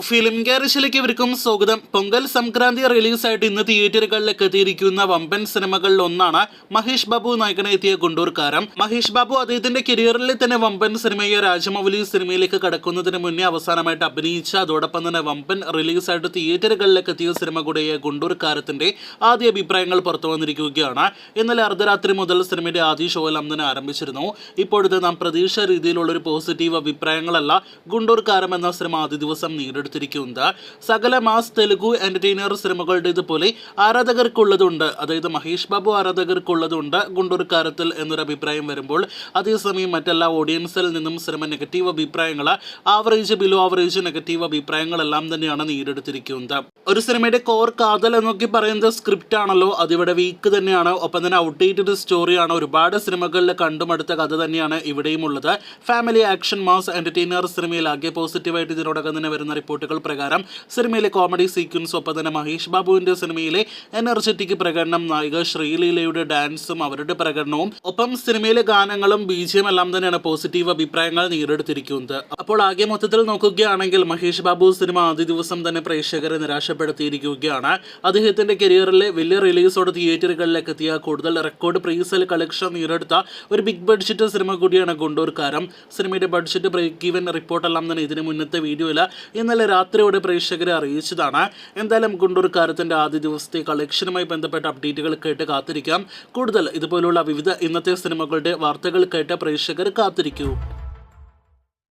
Film ഗാരേജിലേക്ക് ഇവർക്കും സ്വാഗതം. പൊങ്കൽ സംക്രാന്തി റിലീസായിട്ട് ഇന്ന് തിയേറ്ററുകളിലേക്ക് എത്തിയിരിക്കുന്ന വമ്പൻ സിനിമകളിൽ ഒന്നാണ് മഹേഷ് ബാബു നായകനെ എത്തിയ ഗുണ്ടൂർക്കാരം. മഹേഷ് ബാബു അദ്ദേഹത്തിന്റെ കരിയറിൽ തന്നെ വമ്പൻ സിനിമയായ രാജമൗലി സിനിമയിലേക്ക് കടക്കുന്നതിന് മുന്നേ അവസാനമായിട്ട് അഭിനയിച്ച അതോടൊപ്പം തന്നെ വമ്പൻ റിലീസായിട്ട് തിയേറ്ററുകളിലേക്ക് എത്തിയ സിനിമ കൂടിയ ഗുണ്ടൂർക്കാരത്തിന്റെ ആദ്യ അഭിപ്രായങ്ങൾ പുറത്തു വന്നിരിക്കുകയാണ്. ഇന്നലെ അർദ്ധരാത്രി മുതൽ സിനിമയുടെ ആദ്യ ഷോയെല്ലാം തന്നെ ആരംഭിച്ചിരുന്നു. ഇപ്പോഴത്തെ നാം പ്രതീക്ഷ രീതിയിലുള്ള ഒരു പോസിറ്റീവ് അഭിപ്രായങ്ങളല്ല ഗുണ്ടൂർക്കാരം എന്ന സിനിമ ആദ്യ ദിവസം നേരിടും. സകല മാസ് തെലുഗു എന്റർടൈനർ സിനിമകളുടേതുപോലെ ആരാധകർക്കുള്ളതുണ്ട്, അതായത് മഹേഷ് ബാബു ആരാധകർക്കുള്ളതുണ്ട് ഗുണ്ടൂർക്കാരത്തിൽ എന്നൊരു അഭിപ്രായം വരുമ്പോൾ, അതേസമയം മറ്റെല്ലാ ഓഡിയൻസിൽ നിന്നും സിനിമ നെഗറ്റീവ് അഭിപ്രായങ്ങൾ, ആവറേജ് ബിലോ ആവറേജ് നെഗറ്റീവ് അഭിപ്രായങ്ങളെല്ലാം തന്നെയാണ് നേടിയെടുത്തിരിക്കുന്നത്. ഒരു സിനിമയുടെ കോർ കാതൽ എന്നൊക്കെ പറയുന്നത് സ്ക്രിപ്റ്റ് ആണല്ലോ, അതിവിടെ വീക്ക് തന്നെയാണ്. ഒപ്പം തന്നെ ഔട്ട്ഡേറ്റഡ് സ്റ്റോറിയാണ്. ഒരുപാട് സിനിമകളിൽ കണ്ടുമടുത്ത കഥ തന്നെയാണ് ഇവിടെയും ഉള്ളത്. ഫാമിലി ആക്ഷൻ മാസ് എന്റർടൈനർ സിനിമയിൽ ആകെ പോസിറ്റീവായിട്ട് ഇതിനോടകം തന്നെ വരുന്ന റിപ്പോർട്ടുകൾ പ്രകാരം സിനിമയിലെ കോമഡി സീക്വൻസ്, ഒപ്പം തന്നെ മഹേഷ് ബാബുവിന്റെ സിനിമയിലെ എനർജറ്റിക് പ്രകടനം, നായിക ശ്രീലീലയുടെ ഡാൻസും അവരുടെ പ്രകടനവും, ഒപ്പം സിനിമയിലെ ഗാനങ്ങളും ബിജിഎം എല്ലാം തന്നെയാണ് പോസിറ്റീവ് അഭിപ്രായങ്ങൾ നേടിയെടുത്തിരിക്കുന്നത്. അപ്പോൾ ആകെ മൊത്തത്തിൽ നോക്കുകയാണെങ്കിൽ മഹേഷ് ബാബു സിനിമ ആദ്യ ദിവസം തന്നെ പ്രേക്ഷകരെ നിരാശപ്പെടുത്തിയിരിക്കുകയാണ്. അദ്ദേഹത്തിന്റെ കരിയറിലെ വലിയ റിലീസോടെ തിയേറ്ററുകളിലേക്ക് എത്തിയ കൂടുതൽ റെക്കോർഡ് പ്രീസെയിൽ കളക്ഷൻ നേടിയെടുത്ത ഒരു ബിഗ് ബഡ്ജറ്റ് സിനിമ കൂടിയാണ് ഗുണ്ടൂർക്കാരം. സിനിമയുടെ ബഡ്ജറ്റ് ബ്രേക്ക് ഈവൻ റിപ്പോർട്ടെല്ലാം തന്നെ ഇതിന് മുന്നത്തെ വീഡിയോയിൽ ഇന്നലെ രാത്രിയോടെ പ്രേക്ഷകരെ അറിയിച്ചതാണ്. എന്തായാലും ഗുണ്ടൂർക്കാരത്തിന്റെ ആദ്യ ദിവസത്തെ കളക്ഷനുമായി ബന്ധപ്പെട്ട അപ്ഡേറ്റുകൾ കേട്ട് കാത്തിരിക്കാം. കൂടുതൽ ഇതുപോലുള്ള വിവിധ ഇന്നത്തെ സിനിമകളുടെ വാർത്തകൾ കേട്ട് പ്രേക്ഷകർ കാത്തിരിക്കൂ.